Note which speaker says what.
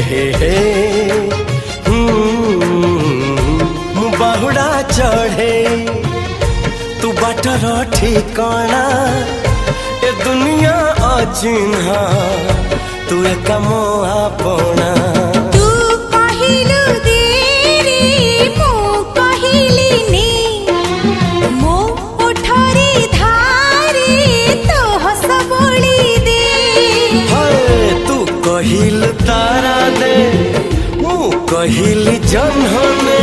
Speaker 1: हे बाहुड़ा चढ़े तू बाटर ठिकाना ए दुनिया अचिन्हा तू एक मोआ पोना कहिल तारा दे मु कहिल जन्हने